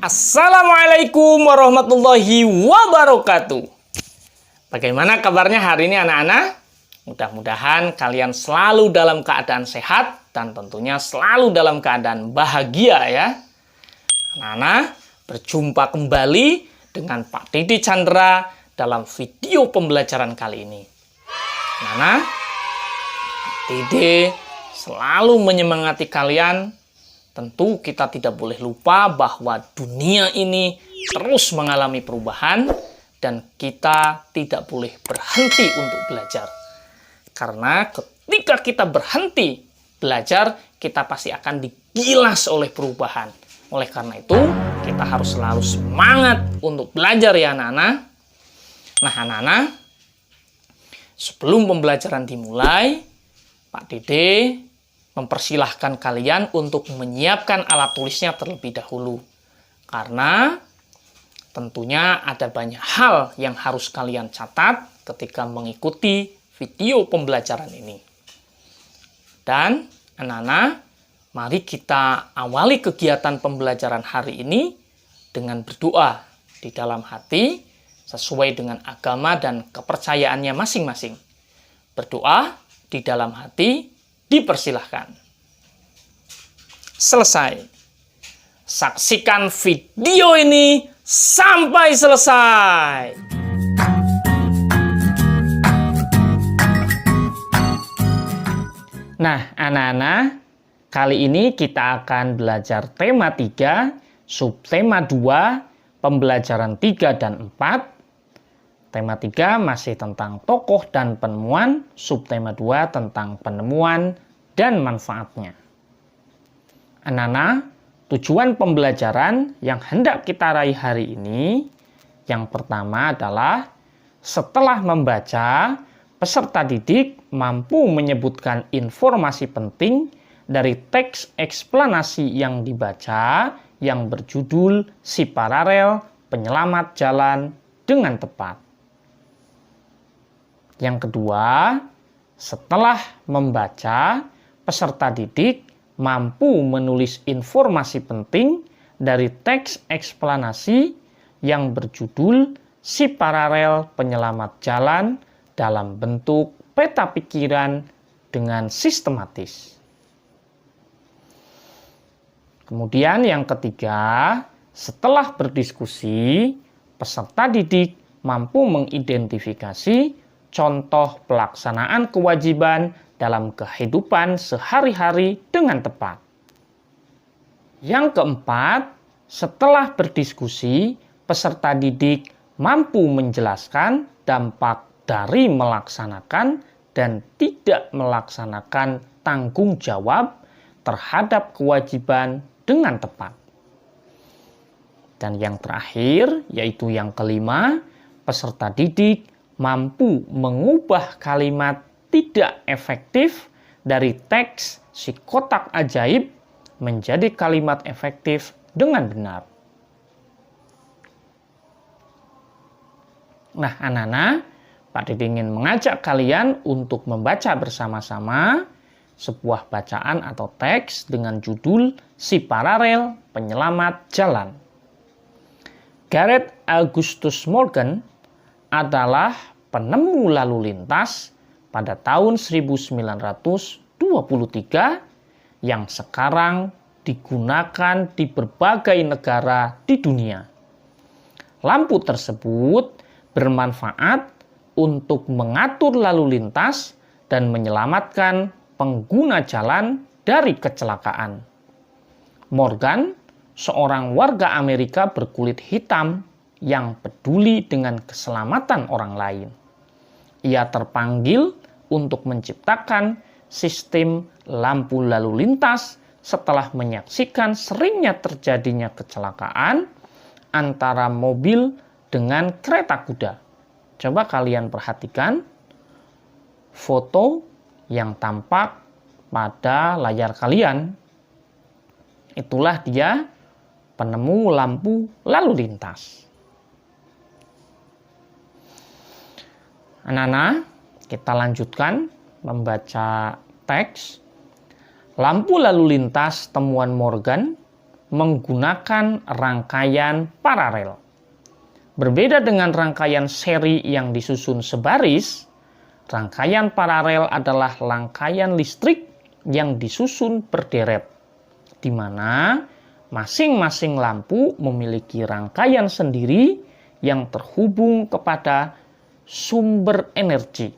Assalamualaikum warahmatullahi wabarakatuh. Bagaimana kabarnya hari ini anak-anak? Mudah-mudahan kalian selalu dalam keadaan sehat dan tentunya selalu dalam keadaan bahagia ya. Anak-anak, berjumpa kembali dengan Pak Didi Chandra dalam video pembelajaran kali ini. Anak-anak, Didi selalu menyemangati kalian. Tentu kita tidak boleh lupa bahwa dunia ini terus mengalami perubahan dan kita tidak boleh berhenti untuk belajar. Karena ketika kita berhenti belajar, kita pasti akan digilas oleh perubahan. Oleh karena itu, kita harus selalu semangat untuk belajar ya anak-anak. Nah anak-anak, sebelum pembelajaran dimulai, Pak Dede mempersilahkan kalian untuk menyiapkan alat tulisnya terlebih dahulu. Karena tentunya ada banyak hal yang harus kalian catat ketika mengikuti video pembelajaran ini. Dan anak-anak, mari kita awali kegiatan pembelajaran hari ini dengan berdoa di dalam hati sesuai dengan agama dan kepercayaannya masing-masing. Berdoa di dalam hati dipersilahkan. Selesai. Saksikan video ini sampai selesai. Nah, anak-anak, kali ini kita akan belajar tema 3, subtema 2, pembelajaran 3 dan 4. Tema 3 masih tentang tokoh dan penemuan, subtema 2 tentang penemuan dan manfaatnya. Anak-anak, tujuan pembelajaran yang hendak kita raih hari ini, yang pertama adalah setelah membaca, peserta didik mampu menyebutkan informasi penting dari teks eksplanasi yang dibaca yang berjudul Si Paralel Penyelamat Jalan dengan tepat. Yang kedua, setelah membaca, peserta didik mampu menulis informasi penting dari teks eksplanasi yang berjudul Si Paralel Penyelamat Jalan dalam bentuk peta pikiran dengan sistematis. Kemudian yang ketiga, setelah berdiskusi, peserta didik mampu mengidentifikasi contoh pelaksanaan kewajiban dalam kehidupan sehari-hari dengan tepat. Yang keempat, setelah berdiskusi, peserta didik mampu menjelaskan dampak dari melaksanakan dan tidak melaksanakan tanggung jawab terhadap kewajiban dengan tepat. Dan yang terakhir, yaitu yang kelima, peserta didik mampu mengubah kalimat tidak efektif dari teks si kotak ajaib menjadi kalimat efektif dengan benar. Nah, anak-anak, Pak Dede ingin mengajak kalian untuk membaca bersama-sama sebuah bacaan atau teks dengan judul Si Paralel Penyelamat Jalan. Gareth Augustus Morgan adalah penemu lalu lintas pada tahun 1923 yang sekarang digunakan di berbagai negara di dunia. Lampu tersebut bermanfaat untuk mengatur lalu lintas dan menyelamatkan pengguna jalan dari kecelakaan. Morgan, seorang warga Amerika berkulit hitam yang peduli dengan keselamatan orang lain. Ia terpanggil untuk menciptakan sistem lampu lalu lintas setelah menyaksikan seringnya terjadinya kecelakaan antara mobil dengan kereta kuda. Coba kalian perhatikan foto yang tampak pada layar kalian. Itulah dia penemu lampu lalu lintas. Anak-anak, kita lanjutkan membaca teks. Lampu lalu lintas temuan Morgan menggunakan rangkaian paralel. Berbeda dengan rangkaian seri yang disusun sebaris, rangkaian paralel adalah rangkaian listrik yang disusun berderet, di mana masing-masing lampu memiliki rangkaian sendiri yang terhubung kepada sumber energi.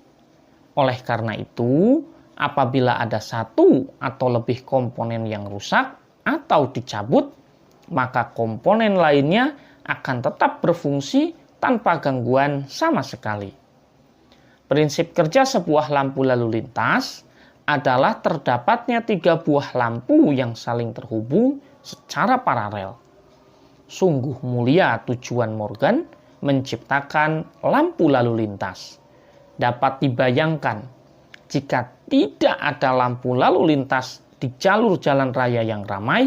Oleh karena itu, apabila ada satu atau lebih komponen yang rusak atau dicabut, maka komponen lainnya akan tetap berfungsi tanpa gangguan sama sekali. Prinsip kerja sebuah lampu lalu lintas adalah terdapatnya 3 buah lampu yang saling terhubung secara paralel. Sungguh mulia tujuan Morgan menciptakan lampu lalu lintas. Dapat dibayangkan jika tidak ada lampu lalu lintas di jalur jalan raya yang ramai,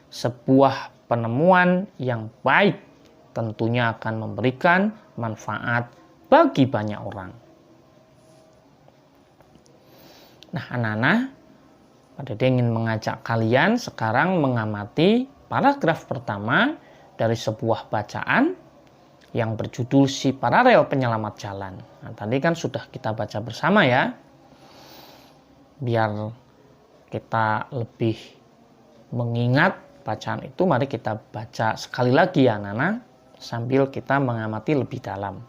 sebuah penemuan yang baik tentunya akan memberikan manfaat bagi banyak orang. Nah, anak-anak, Pak Dede ingin mengajak kalian sekarang mengamati paragraf pertama dari sebuah bacaan yang berjudul Si Paralel Penyelamat Jalan. Nah, tadi kan sudah kita baca bersama ya. Biar kita lebih mengingat bacaan itu, mari kita baca sekali lagi ya anak-anak, sambil kita mengamati lebih dalam.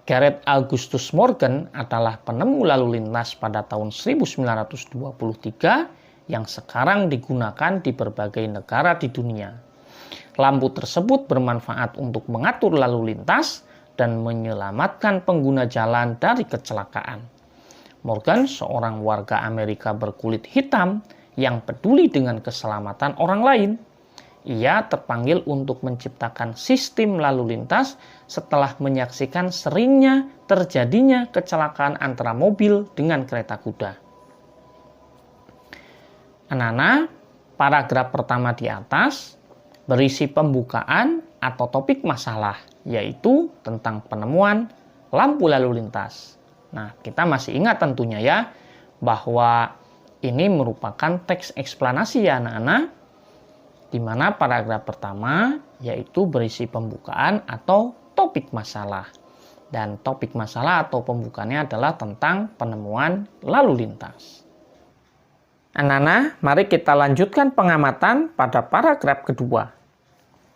Gareth Augustus Morgan adalah penemu lalu lintas pada tahun 1923 yang sekarang digunakan di berbagai negara di dunia. Lampu tersebut bermanfaat untuk mengatur lalu lintas dan menyelamatkan pengguna jalan dari kecelakaan. Morgan, seorang warga Amerika berkulit hitam yang peduli dengan keselamatan orang lain. Ia terpanggil untuk menciptakan sistem lalu lintas setelah menyaksikan seringnya terjadinya kecelakaan antara mobil dengan kereta kuda. Anak-anak, paragraf pertama di atas berisi pembukaan atau topik masalah, yaitu tentang penemuan lampu lalu lintas. Nah, kita masih ingat tentunya ya, bahwa ini merupakan teks eksplanasi ya anak-anak, di mana paragraf pertama yaitu berisi pembukaan atau topik masalah. Dan topik masalah atau pembukaannya adalah tentang penemuan lalu lintas. Anak-anak, mari kita lanjutkan pengamatan pada paragraf kedua.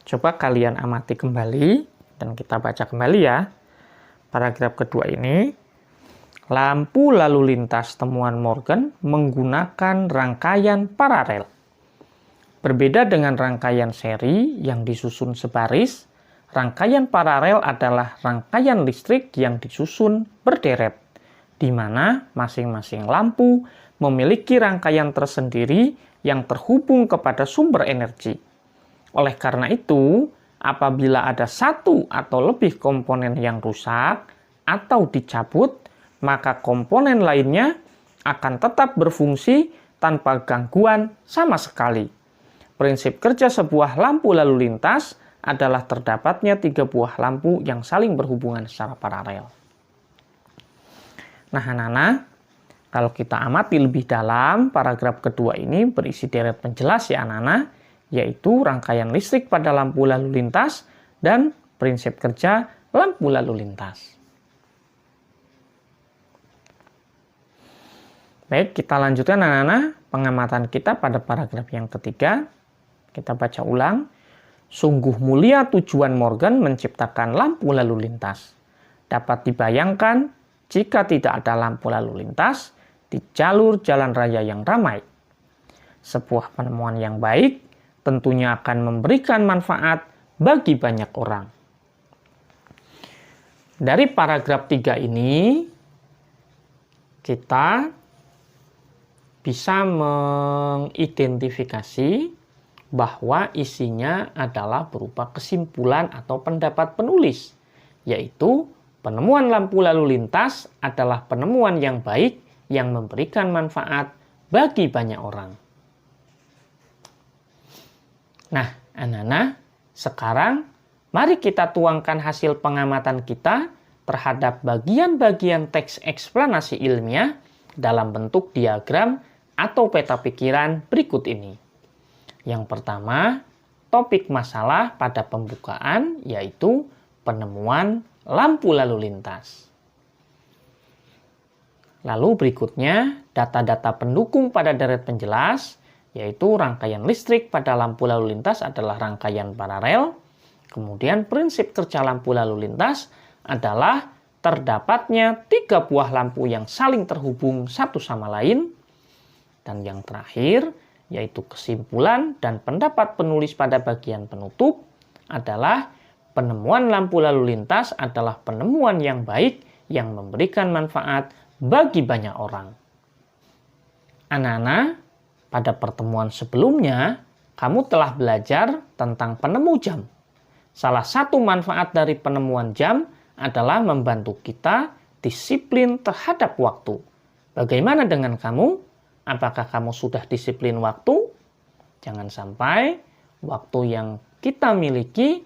Coba kalian amati kembali dan kita baca kembali ya. Paragraf kedua ini, lampu lalu lintas temuan Morgan menggunakan rangkaian paralel. Berbeda dengan rangkaian seri yang disusun sebaris, rangkaian paralel adalah rangkaian listrik yang disusun berderet, di mana masing-masing lampu memiliki rangkaian tersendiri yang terhubung kepada sumber energi. Oleh karena itu, apabila ada satu atau lebih komponen yang rusak atau dicabut, maka komponen lainnya akan tetap berfungsi tanpa gangguan sama sekali. Prinsip kerja sebuah lampu lalu lintas adalah terdapatnya 3 buah lampu yang saling berhubungan secara paralel. Nah, anak-anak, kalau kita amati lebih dalam, paragraf kedua ini berisi deret penjelas ya anak-anak, yaitu rangkaian listrik pada lampu lalu lintas dan prinsip kerja lampu lalu lintas. Baik, kita lanjutkan anak-anak pengamatan kita pada paragraf yang ketiga. Kita baca ulang. Sungguh mulia tujuan Morgan menciptakan lampu lalu lintas. Dapat dibayangkan jika tidak ada lampu lalu lintas di jalur jalan raya yang ramai. Sebuah penemuan yang baik tentunya akan memberikan manfaat bagi banyak orang. Dari paragraf 3 ini, kita bisa mengidentifikasi bahwa isinya adalah berupa kesimpulan atau pendapat penulis, yaitu penemuan lampu lalu lintas adalah penemuan yang baik yang memberikan manfaat bagi banyak orang. Nah, anak-anak, sekarang mari kita tuangkan hasil pengamatan kita terhadap bagian-bagian teks eksplanasi ilmiah dalam bentuk diagram atau peta pikiran berikut ini. Yang pertama, topik masalah pada pembukaan yaitu penemuan lampu lalu lintas. Lalu berikutnya, data-data pendukung pada deret penjelas, yaitu rangkaian listrik pada lampu lalu lintas adalah rangkaian paralel. Kemudian prinsip kerja lampu lalu lintas adalah terdapatnya 3 buah lampu yang saling terhubung satu sama lain. Dan yang terakhir, yaitu kesimpulan dan pendapat penulis pada bagian penutup adalah penemuan lampu lalu lintas adalah penemuan yang baik yang memberikan manfaat bagi banyak orang. Anak-anak, pada pertemuan sebelumnya, kamu telah belajar tentang penemu jam. Salah satu manfaat dari penemuan jam adalah membantu kita disiplin terhadap waktu. Bagaimana dengan kamu? Apakah kamu sudah disiplin waktu? Jangan sampai waktu yang kita miliki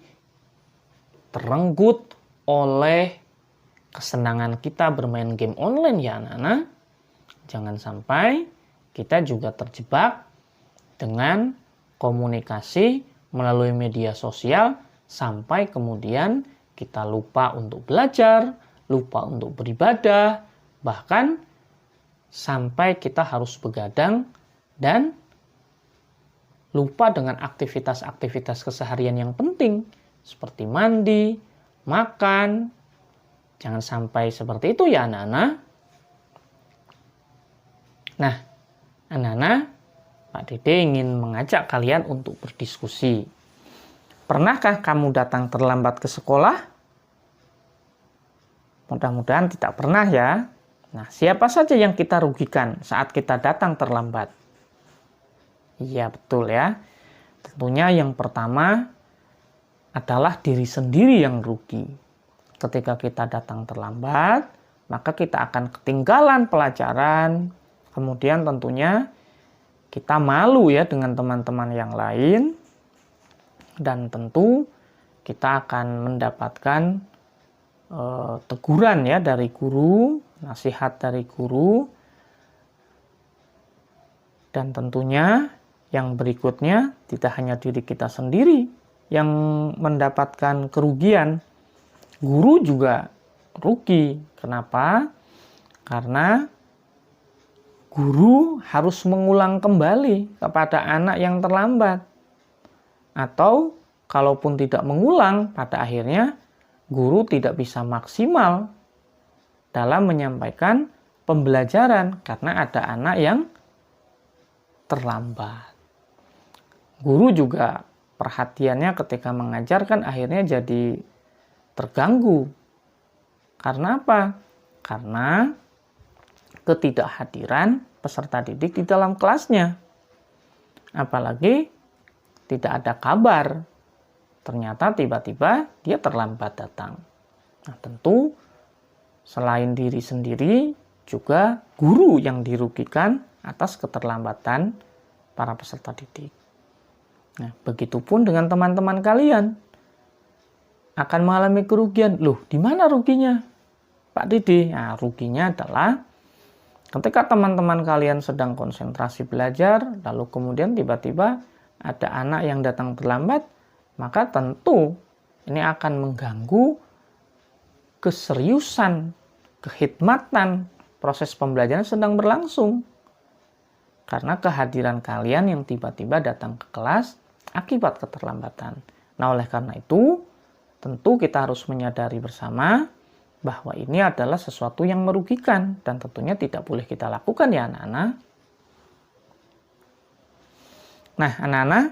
terenggut oleh kesenangan kita bermain game online ya anak-anak. Jangan sampai kita juga terjebak dengan komunikasi melalui media sosial sampai kemudian kita lupa untuk belajar, lupa untuk beribadah, bahkan sampai kita harus begadang dan lupa dengan aktivitas-aktivitas keseharian yang penting seperti mandi, makan. Jangan sampai seperti itu ya anak-anak. Nah, anak-anak, Pak Dede ingin mengajak kalian untuk berdiskusi. Pernahkah kamu datang terlambat ke sekolah? Mudah-mudahan tidak pernah ya. Nah, siapa saja yang kita rugikan saat kita datang terlambat? Iya, betul ya. Tentunya yang pertama adalah diri sendiri yang rugi. Ketika kita datang terlambat, maka kita akan ketinggalan pelajaran. Kemudian tentunya kita malu ya dengan teman-teman yang lain. Dan tentu kita akan mendapatkan teguran ya dari guru, nasihat dari guru. Dan tentunya yang berikutnya tidak hanya diri kita sendiri yang mendapatkan kerugian, guru juga rugi. Kenapa? Karena guru harus mengulang kembali kepada anak yang terlambat. Atau kalaupun tidak mengulang, pada akhirnya guru tidak bisa maksimal dalam menyampaikan pembelajaran karena ada anak yang terlambat. Guru juga perhatiannya ketika mengajarkan akhirnya jadi terganggu. Karena apa? Karena ketidakhadiran peserta didik di dalam kelasnya. Apalagi tidak ada kabar. Ternyata tiba-tiba dia terlambat datang. Nah, tentu selain diri sendiri juga guru yang dirugikan atas keterlambatan para peserta didik. Nah, begitupun dengan teman-teman kalian akan mengalami kerugian. Loh, di mana ruginya, Pak Dede? Nah, ruginya adalah ketika teman-teman kalian sedang konsentrasi belajar, lalu kemudian tiba-tiba ada anak yang datang terlambat, maka tentu ini akan mengganggu keseriusan, kehikmatan proses pembelajaran sedang berlangsung. Karena kehadiran kalian yang tiba-tiba datang ke kelas akibat keterlambatan. Nah, oleh karena itu, tentu kita harus menyadari bersama bahwa ini adalah sesuatu yang merugikan dan tentunya tidak boleh kita lakukan ya anak-anak. Nah, anak-anak,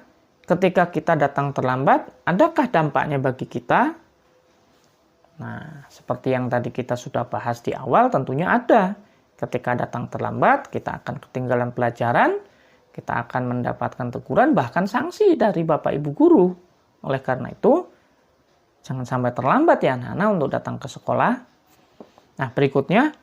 ketika kita datang terlambat, adakah dampaknya bagi kita? Nah, seperti yang tadi kita sudah bahas di awal, tentunya ada. Ketika datang terlambat, kita akan ketinggalan pelajaran, kita akan mendapatkan teguran, bahkan sanksi dari Bapak Ibu Guru. Oleh karena itu, jangan sampai terlambat ya anak-anak untuk datang ke sekolah. Nah, berikutnya,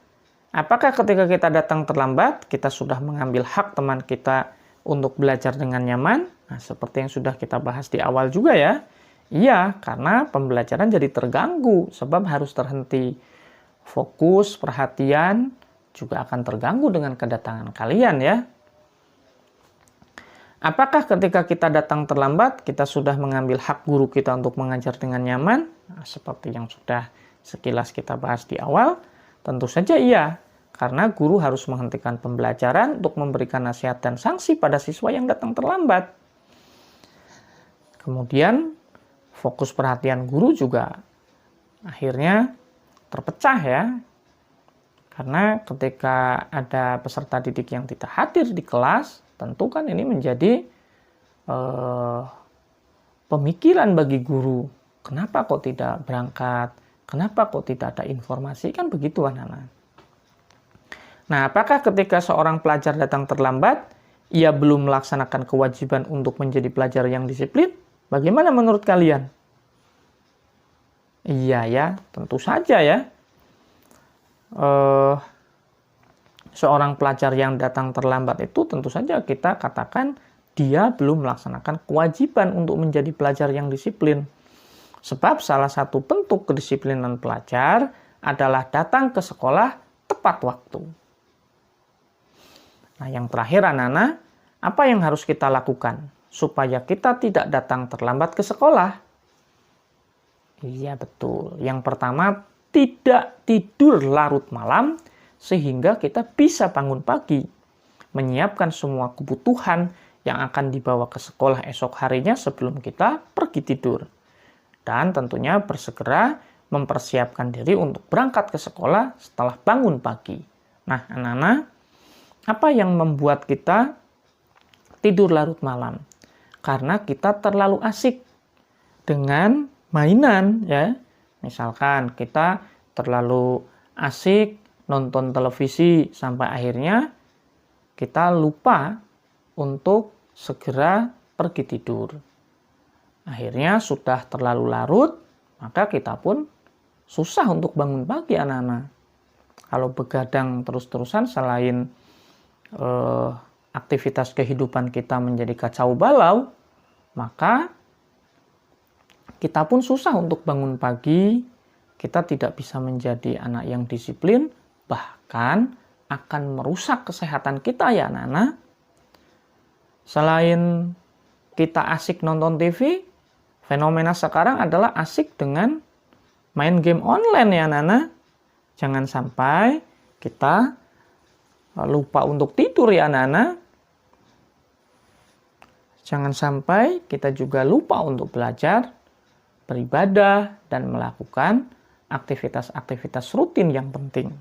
apakah ketika kita datang terlambat, kita sudah mengambil hak teman kita untuk belajar dengan nyaman? Nah, seperti yang sudah kita bahas di awal juga ya. Iya, karena pembelajaran jadi terganggu, sebab harus terhenti. Fokus, perhatian juga akan terganggu dengan kedatangan kalian ya. Apakah ketika kita datang terlambat, kita sudah mengambil hak guru kita untuk mengajar dengan nyaman? Nah, seperti yang sudah sekilas kita bahas di awal, tentu saja iya. Karena guru harus menghentikan pembelajaran untuk memberikan nasihat dan sanksi pada siswa yang datang terlambat. Kemudian, fokus perhatian guru juga akhirnya terpecah ya. Karena ketika ada peserta didik yang tidak hadir di kelas, tentu kan ini menjadi pemikiran bagi guru. Kenapa kok tidak berangkat? Kenapa kok tidak ada informasi? Kan begitu anak-anak. Nah, apakah ketika seorang pelajar datang terlambat, ia belum melaksanakan kewajiban untuk menjadi pelajar yang disiplin? Bagaimana menurut kalian? Iya ya, tentu saja ya. Seorang pelajar yang datang terlambat itu tentu saja kita katakan dia belum melaksanakan kewajiban untuk menjadi pelajar yang disiplin. Sebab salah satu bentuk kedisiplinan pelajar adalah datang ke sekolah tepat waktu. Nah, yang terakhir anak-anak, apa yang harus kita lakukan supaya kita tidak datang terlambat ke sekolah? Iya betul. Yang pertama, tidak tidur larut malam sehingga kita bisa bangun pagi, menyiapkan semua kebutuhan yang akan dibawa ke sekolah esok harinya sebelum kita pergi tidur. Dan tentunya bersegera mempersiapkan diri untuk berangkat ke sekolah setelah bangun pagi. Nah, anak-anak, apa yang membuat kita tidur larut malam? Karena kita terlalu asik dengan mainan ya. Misalkan kita terlalu asik nonton televisi sampai akhirnya kita lupa untuk segera pergi tidur. Akhirnya sudah terlalu larut, maka kita pun susah untuk bangun pagi anak-anak. Kalau begadang terus-terusan selain aktivitas kehidupan kita menjadi kacau balau, maka kita pun susah untuk bangun pagi, kita tidak bisa menjadi anak yang disiplin, bahkan akan merusak kesehatan kita ya anak-anak. Selain kita asik nonton TV, fenomena sekarang adalah asik dengan main game online ya anak-anak. Jangan sampai kita lupa untuk tidur ya anak-anak. Jangan sampai kita juga lupa untuk belajar, beribadah, dan melakukan aktivitas-aktivitas rutin yang penting.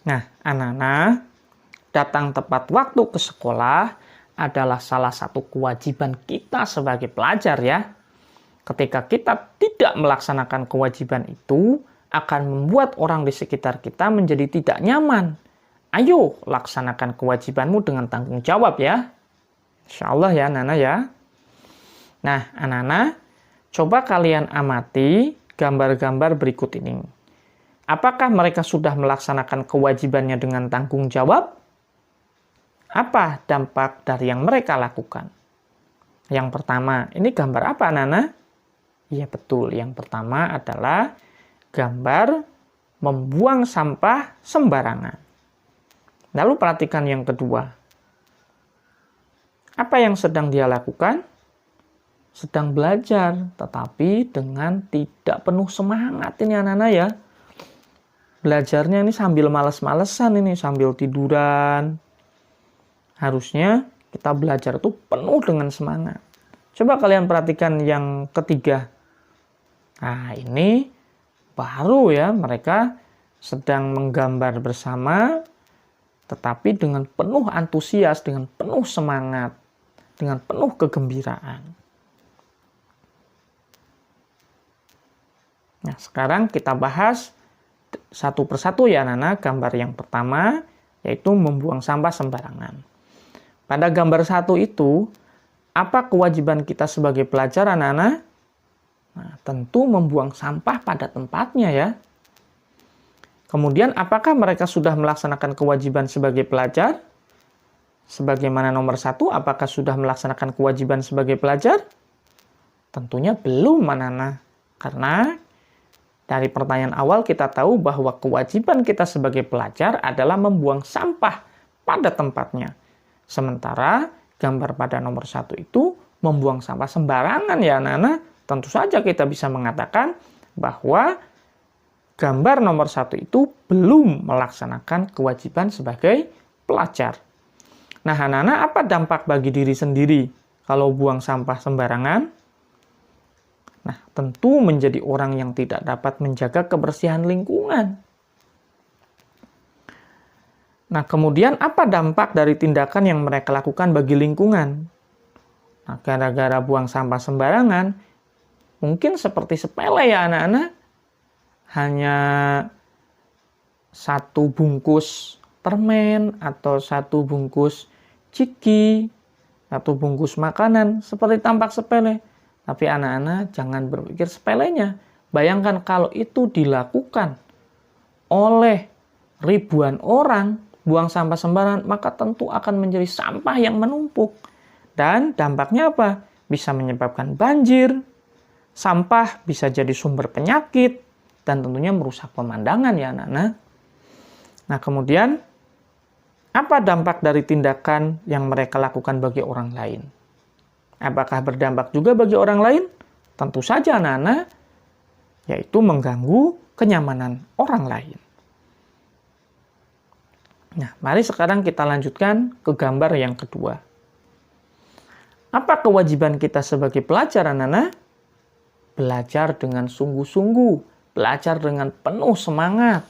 Nah, anak-anak, datang tepat waktu ke sekolah adalah salah satu kewajiban kita sebagai pelajar ya. Ketika kita tidak melaksanakan kewajiban itu, akan membuat orang di sekitar kita menjadi tidak nyaman. Ayo, laksanakan kewajibanmu dengan tanggung jawab ya. Insya Allah ya, anak-anak ya. Nah, anak-anak, coba kalian amati gambar-gambar berikut ini. Apakah mereka sudah melaksanakan kewajibannya dengan tanggung jawab? Apa dampak dari yang mereka lakukan? Yang pertama, ini gambar apa, anak-anak? Iya betul, yang pertama adalah gambar membuang sampah sembarangan. Lalu perhatikan yang kedua. Apa yang sedang dia lakukan? Sedang belajar, tetapi dengan tidak penuh semangat ini anak-anak ya. Belajarnya ini sambil males-malesan ini, sambil tiduran. Harusnya kita belajar itu penuh dengan semangat. Coba kalian perhatikan yang ketiga. Nah, ini baru ya, mereka sedang menggambar bersama, tetapi dengan penuh antusias, dengan penuh semangat, dengan penuh kegembiraan. Nah, sekarang kita bahas satu persatu ya anak-anak. Gambar yang pertama yaitu membuang sampah sembarangan. Pada gambar satu itu, apa kewajiban kita sebagai pelajar anak-anak? Nah, tentu membuang sampah pada tempatnya ya. Kemudian apakah mereka sudah melaksanakan kewajiban sebagai pelajar? Sebagaimana nomor satu, apakah sudah melaksanakan kewajiban sebagai pelajar? Tentunya belum anak-anak. Karena dari pertanyaan awal kita tahu bahwa kewajiban kita sebagai pelajar adalah membuang sampah pada tempatnya. Sementara gambar pada nomor 1 itu membuang sampah sembarangan ya anak-anak. Tentu saja kita bisa mengatakan bahwa gambar nomor 1 itu belum melaksanakan kewajiban sebagai pelajar. Nah anak-anak, apa dampak bagi diri sendiri kalau buang sampah sembarangan? Nah tentu menjadi orang yang tidak dapat menjaga kebersihan lingkungan. Nah kemudian apa dampak dari tindakan yang mereka lakukan bagi lingkungan? Nah gara-gara buang sampah sembarangan, mungkin seperti sepele ya anak-anak, hanya 1 bungkus permen atau 1 bungkus ciki, 1 bungkus makanan, seperti tampak sepele. Tapi anak-anak jangan berpikir sepelenya. Bayangkan kalau itu dilakukan oleh ribuan orang, buang sampah sembarangan, maka tentu akan menjadi sampah yang menumpuk. Dan dampaknya apa? Bisa menyebabkan banjir, sampah bisa jadi sumber penyakit, dan tentunya merusak pemandangan ya anak-anak. Nah kemudian, apa dampak dari tindakan yang mereka lakukan bagi orang lain? Apakah berdampak juga bagi orang lain? Tentu saja anak-anak, yaitu mengganggu kenyamanan orang lain. Nah, mari sekarang kita lanjutkan ke gambar yang kedua. Apa kewajiban kita sebagai pelajar anak-anak? Belajar dengan sungguh-sungguh, belajar dengan penuh semangat.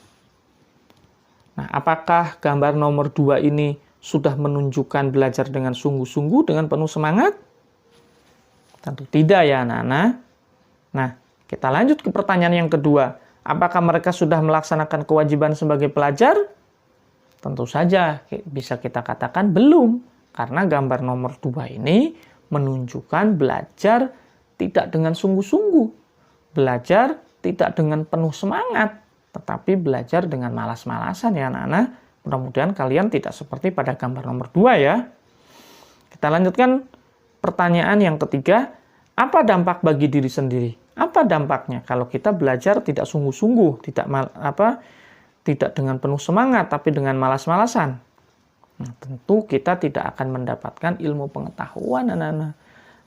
Nah, apakah gambar nomor 2 ini sudah menunjukkan belajar dengan sungguh-sungguh, dengan penuh semangat? Tentu tidak ya anak-anak. Nah, kita lanjut ke pertanyaan yang kedua. Apakah mereka sudah melaksanakan kewajiban sebagai pelajar? Tentu saja bisa kita katakan belum. Karena gambar nomor 2 ini menunjukkan belajar tidak dengan sungguh-sungguh. Belajar tidak dengan penuh semangat, tetapi belajar dengan malas-malasan ya anak-anak. Mudah-mudahan kalian tidak seperti pada gambar nomor 2 ya. Kita lanjutkan pertanyaan yang ketiga. Apa dampak bagi diri sendiri? Apa dampaknya kalau kita belajar tidak sungguh-sungguh, tidak dengan penuh semangat, tapi dengan malas-malasan? Nah, tentu kita tidak akan mendapatkan ilmu pengetahuan anak-anak.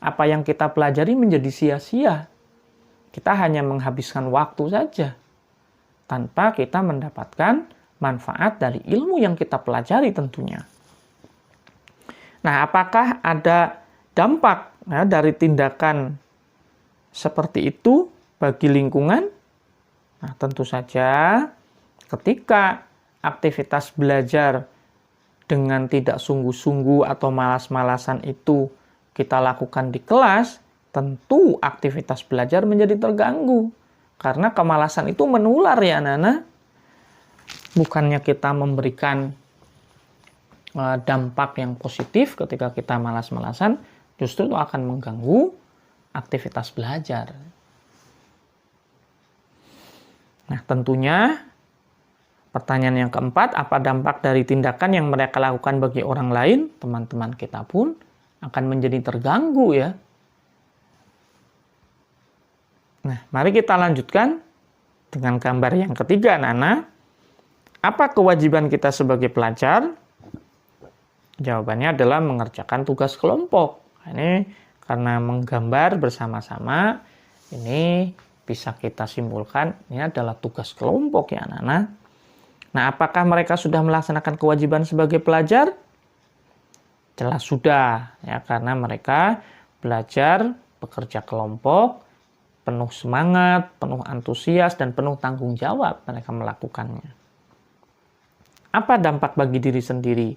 Apa yang kita pelajari menjadi sia-sia. Kita hanya menghabiskan waktu saja, tanpa kita mendapatkan manfaat dari ilmu yang kita pelajari tentunya. Nah, apakah ada dampak dari tindakan seperti itu bagi lingkungan? Nah, tentu saja ketika aktivitas belajar dengan tidak sungguh-sungguh atau malas-malasan itu kita lakukan di kelas, tentu aktivitas belajar menjadi terganggu. Karena kemalasan itu menular ya anak-anak. Bukannya kita memberikan dampak yang positif ketika kita malas-malasan, justru itu akan mengganggu aktivitas belajar. Nah tentunya pertanyaan yang keempat, apa dampak dari tindakan yang mereka lakukan bagi orang lain? Teman-teman kita pun akan menjadi terganggu ya. Nah, mari kita lanjutkan dengan gambar yang ketiga, anak-anak. Apa kewajiban kita sebagai pelajar? Jawabannya adalah mengerjakan tugas kelompok. Ini karena menggambar bersama-sama, ini bisa kita simpulkan ini adalah tugas kelompok ya anak-anak. Nah, apakah mereka sudah melaksanakan kewajiban sebagai pelajar? Jelas sudah, ya karena mereka belajar bekerja kelompok, penuh semangat, penuh antusias, dan penuh tanggung jawab mereka melakukannya. Apa dampak bagi diri sendiri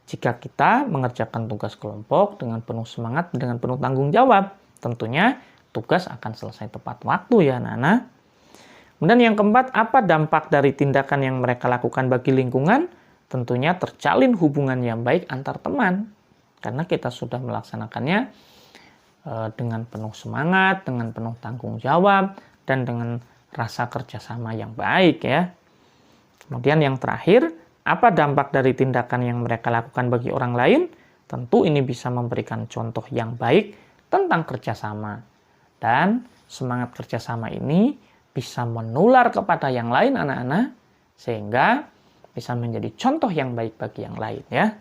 jika kita mengerjakan tugas kelompok dengan penuh semangat, dengan penuh tanggung jawab? Tentunya tugas akan selesai tepat waktu ya anak-anak. Kemudian yang keempat, apa dampak dari tindakan yang mereka lakukan bagi lingkungan? Tentunya terjalin hubungan yang baik antar teman. Karena kita sudah melaksanakannya dengan penuh semangat, dengan penuh tanggung jawab, dan dengan rasa kerjasama yang baik ya. Kemudian yang terakhir, apa dampak dari tindakan yang mereka lakukan bagi orang lain? Tentu ini bisa memberikan contoh yang baik tentang kerjasama. Dan semangat kerjasama ini bisa menular kepada yang lain anak-anak, sehingga bisa menjadi contoh yang baik bagi yang lain ya.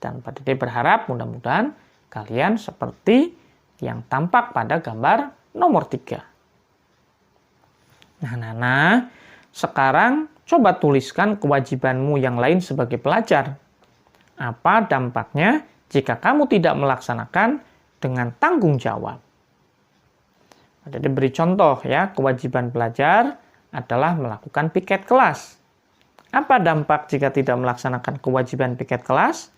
Dan Pak Dede berharap mudah-mudahan kalian seperti yang tampak pada gambar nomor 3. Nah, Nana, sekarang coba tuliskan kewajibanmu yang lain sebagai pelajar. Apa dampaknya jika kamu tidak melaksanakan dengan tanggung jawab? Pak Dede beri contoh ya, kewajiban pelajar adalah melakukan piket kelas. Apa dampak jika tidak melaksanakan kewajiban piket kelas?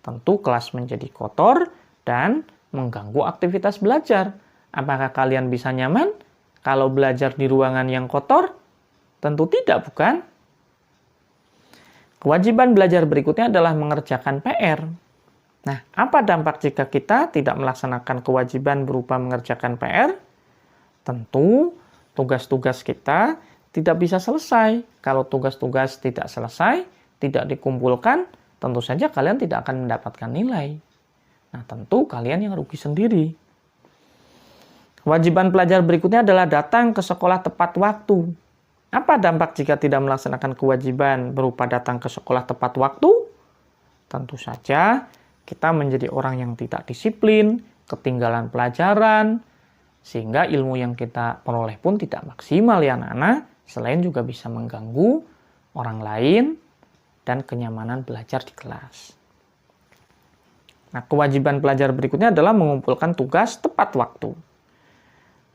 Tentu kelas menjadi kotor dan mengganggu aktivitas belajar. Apakah kalian bisa nyaman kalau belajar di ruangan yang kotor? Tentu tidak, bukan? Kewajiban belajar berikutnya adalah mengerjakan PR. Nah, apa dampak jika kita tidak melaksanakan kewajiban berupa mengerjakan PR? Tentu tugas-tugas kita tidak bisa selesai. Kalau tugas-tugas tidak selesai, tidak dikumpulkan, tentu saja kalian tidak akan mendapatkan nilai. Nah, tentu kalian yang rugi sendiri. Kewajiban pelajar berikutnya adalah datang ke sekolah tepat waktu. Apa dampak jika tidak melaksanakan kewajiban berupa datang ke sekolah tepat waktu? Tentu saja kita menjadi orang yang tidak disiplin, ketinggalan pelajaran, sehingga ilmu yang kita peroleh pun tidak maksimal ya anak-anak, selain juga bisa mengganggu orang lain dan kenyamanan belajar di kelas. Nah, kewajiban pelajar berikutnya adalah mengumpulkan tugas tepat waktu.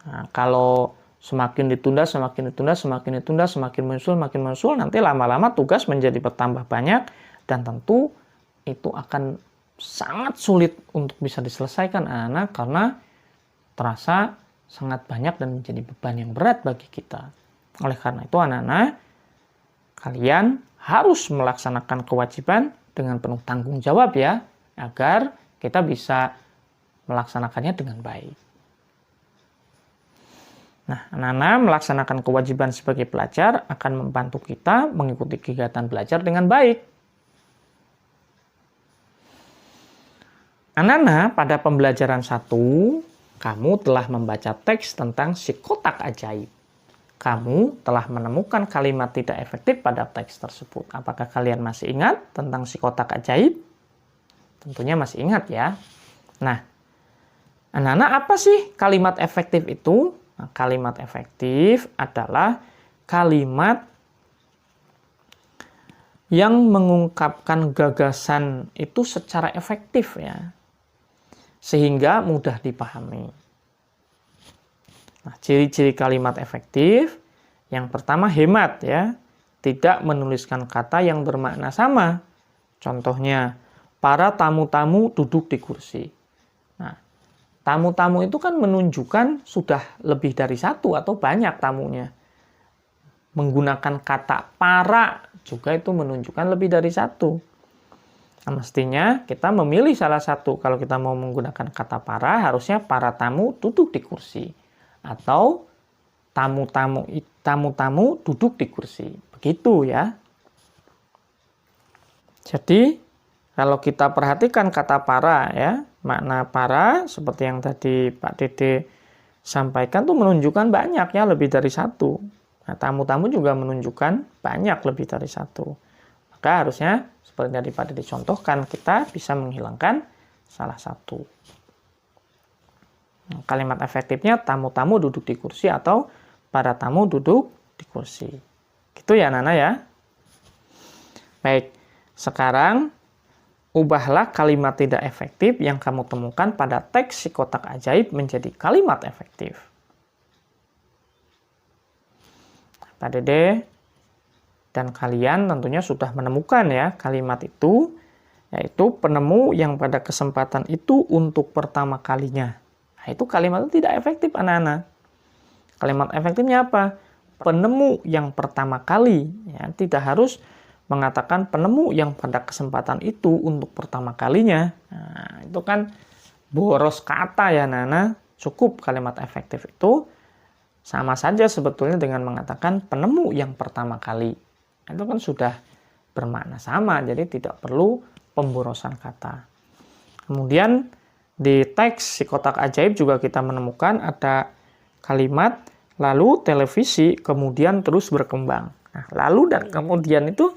Nah, kalau semakin ditunda, semakin menyusul, nanti lama-lama tugas menjadi bertambah banyak dan tentu itu akan sangat sulit untuk bisa diselesaikan anak-anak karena terasa sangat banyak dan menjadi beban yang berat bagi kita. Oleh karena itu anak-anak, kalian harus melaksanakan kewajiban dengan penuh tanggung jawab ya, agar kita bisa melaksanakannya dengan baik. Nah, anak-anak melaksanakan kewajiban sebagai pelajar akan membantu kita mengikuti kegiatan belajar dengan baik. Anak-anak, pada pembelajaran 1, kamu telah membaca teks tentang si kotak ajaib. Kamu telah menemukan kalimat tidak efektif pada teks tersebut. Apakah kalian masih ingat tentang si kotak ajaib? Tentunya masih ingat ya. Nah, anak-anak, apa sih kalimat efektif itu? Nah, kalimat efektif adalah kalimat yang mengungkapkan gagasan itu secara efektif ya, sehingga mudah dipahami. Nah, ciri-ciri kalimat efektif, yang pertama hemat ya, tidak menuliskan kata yang bermakna sama. Contohnya, para tamu-tamu duduk di kursi. Nah, tamu-tamu itu kan menunjukkan sudah lebih dari satu atau banyak tamunya. Menggunakan kata para juga itu menunjukkan lebih dari satu. Nah, mestinya kita memilih salah satu. Kalau kita mau menggunakan kata para, harusnya para tamu duduk di kursi. Atau tamu-tamu duduk di kursi. Begitu ya. Jadi, kalau kita perhatikan kata para ya, makna para seperti yang tadi Pak Dede sampaikan tuh menunjukkan banyak ya, lebih dari satu. Nah, tamu-tamu juga menunjukkan banyak lebih dari satu. Maka harusnya seperti yang tadi Pak Dede contohkan, kita bisa menghilangkan salah satu. Nah, kalimat efektifnya tamu-tamu duduk di kursi atau para tamu duduk di kursi. Gitu ya Nana ya. Baik, sekarang ubahlah kalimat tidak efektif yang kamu temukan pada teks si kotak ajaib menjadi kalimat efektif. Pak Dede dan kalian tentunya sudah menemukan ya kalimat itu, yaitu penemu yang pada kesempatan itu untuk pertama kalinya. Nah, itu kalimat itu tidak efektif anak-anak. Kalimat efektifnya apa? Penemu yang pertama kali. Ya, tidak harus mengatakan penemu yang pada kesempatan itu untuk pertama kalinya. Nah, itu kan boros kata ya Nana. Cukup kalimat efektif itu sama saja sebetulnya dengan mengatakan penemu yang pertama kali. Itu kan sudah bermakna sama, jadi tidak perlu pemborosan kata. Kemudian di teks si kotak ajaib juga kita menemukan ada kalimat lalu televisi kemudian terus berkembang. Nah, lalu dan kemudian itu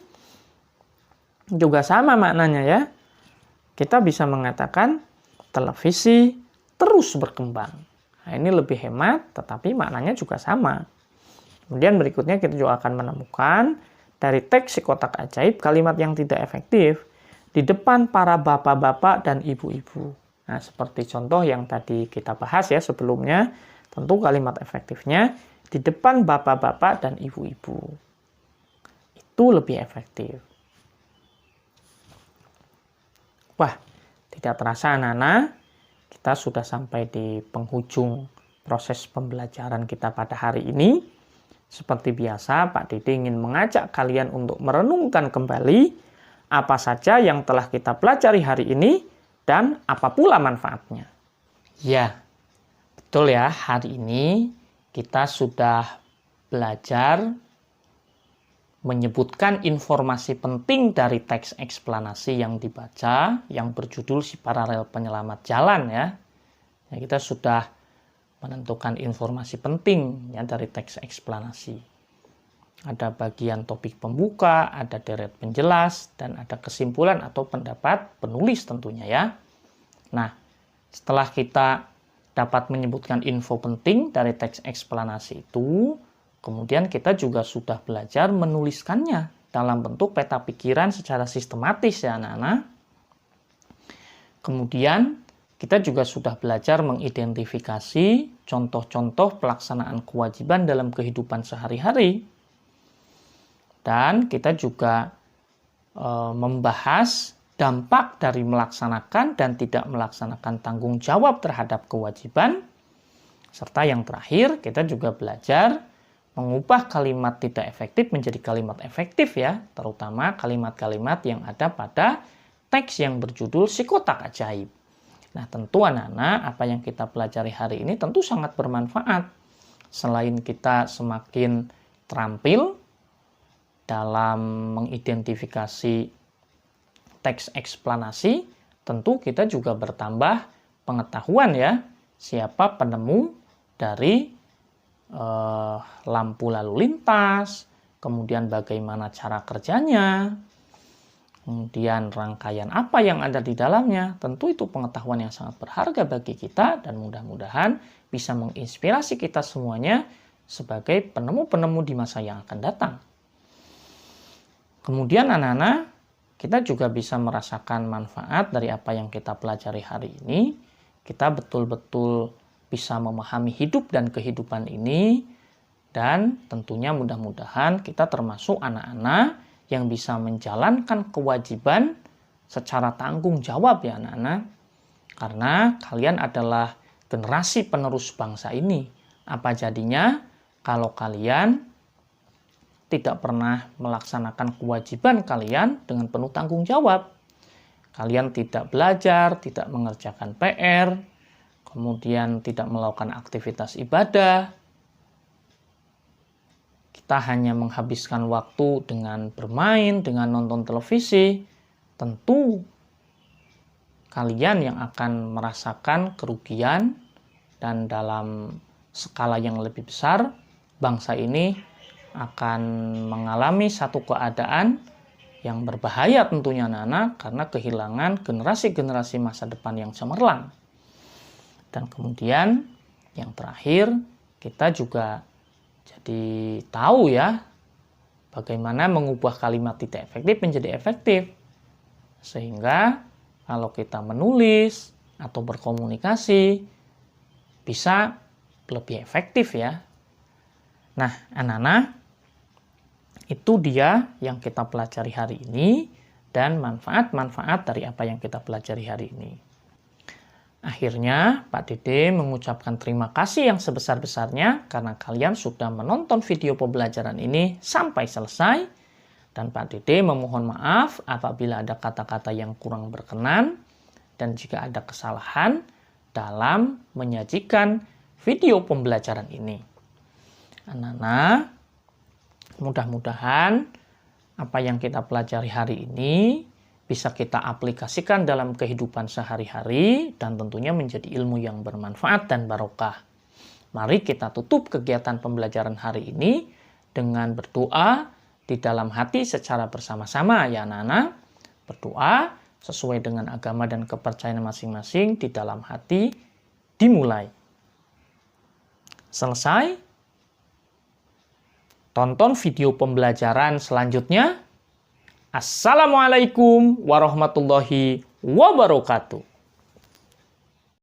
juga sama maknanya ya. kita bisa mengatakan televisi terus berkembang. Nah, ini lebih hemat, tetapi maknanya juga sama. Kemudian berikutnya kita juga akan menemukan dari teks si kotak ajaib kalimat yang tidak efektif di depan para bapak-bapak dan ibu-ibu. Nah, seperti contoh yang tadi kita bahas ya sebelumnya, tentu kalimat efektifnya di depan bapak-bapak dan ibu-ibu. Itu lebih efektif. Wah, tidak terasa anak-anak, kita sudah sampai di penghujung proses pembelajaran kita pada hari ini. Seperti biasa, Pak Dede ingin mengajak kalian untuk merenungkan kembali apa saja yang telah kita pelajari hari ini dan apa pula manfaatnya. Ya, betul ya, hari ini kita sudah belajar menyebutkan informasi penting dari teks eksplanasi yang dibaca yang berjudul Si Paralel Penyelamat Jalan ya. Nah, kita sudah menentukan informasi penting ya dari teks eksplanasi. Ada bagian topik pembuka, ada deret penjelas, dan ada kesimpulan atau pendapat penulis tentunya ya. Nah, setelah kita dapat menyebutkan info penting dari teks eksplanasi itu, kemudian kita juga sudah belajar menuliskannya dalam bentuk peta pikiran secara sistematis ya anak-anak. Kemudian kita juga sudah belajar mengidentifikasi contoh-contoh pelaksanaan kewajiban dalam kehidupan sehari-hari. Dan kita juga membahas dampak dari melaksanakan dan tidak melaksanakan tanggung jawab terhadap kewajiban. Serta yang terakhir, kita juga belajar mengubah kalimat tidak efektif menjadi kalimat efektif ya, terutama kalimat-kalimat yang ada pada teks yang berjudul Si Kotak Ajaib. Nah, tentu anak-anak apa yang kita pelajari hari ini tentu sangat bermanfaat. Selain kita semakin terampil dalam mengidentifikasi teks eksplanasi, tentu kita juga bertambah pengetahuan ya, siapa penemu dari lampu lalu lintas, kemudian bagaimana cara kerjanya, kemudian rangkaian apa yang ada di dalamnya. Tentu itu pengetahuan yang sangat berharga bagi kita dan mudah-mudahan bisa menginspirasi kita semuanya sebagai penemu-penemu di masa yang akan datang. Kemudian anak-anak, kita juga bisa merasakan manfaat dari apa yang kita pelajari hari ini. Kita betul-betul bisa memahami hidup dan kehidupan ini, dan tentunya mudah-mudahan kita termasuk anak-anak yang bisa menjalankan kewajiban secara tanggung jawab ya anak-anak. Karena kalian adalah generasi penerus bangsa ini. Apa jadinya kalau kalian tidak pernah melaksanakan kewajiban kalian dengan penuh tanggung jawab? Kalian tidak belajar, tidak mengerjakan PR, kemudian tidak melakukan aktivitas ibadah. Kita hanya menghabiskan waktu dengan bermain, dengan nonton televisi. Tentu kalian yang akan merasakan kerugian, dan dalam skala yang lebih besar, bangsa ini akan mengalami satu keadaan yang berbahaya tentunya anak-anak, karena kehilangan generasi-generasi masa depan yang cemerlang. Dan kemudian yang terakhir, kita juga jadi tahu ya bagaimana mengubah kalimat tidak efektif menjadi efektif. Sehingga kalau kita menulis atau berkomunikasi bisa lebih efektif ya. Nah, anak-anak, itu dia yang kita pelajari hari ini dan manfaat-manfaat dari apa yang kita pelajari hari ini. Akhirnya, Pak Dede mengucapkan terima kasih yang sebesar-besarnya karena kalian sudah menonton video pembelajaran ini sampai selesai. Dan Pak Dede memohon maaf apabila ada kata-kata yang kurang berkenan dan jika ada kesalahan dalam menyajikan video pembelajaran ini. Anak-anak, mudah-mudahan apa yang kita pelajari hari ini bisa kita aplikasikan dalam kehidupan sehari-hari dan tentunya menjadi ilmu yang bermanfaat dan barokah. Mari kita tutup kegiatan pembelajaran hari ini dengan berdoa di dalam hati secara bersama-sama ya anak-anak. Berdoa sesuai dengan agama dan kepercayaan masing-masing di dalam hati dimulai. Selesai? Tonton video pembelajaran selanjutnya. Assalamualaikum warahmatullahi wabarakatuh.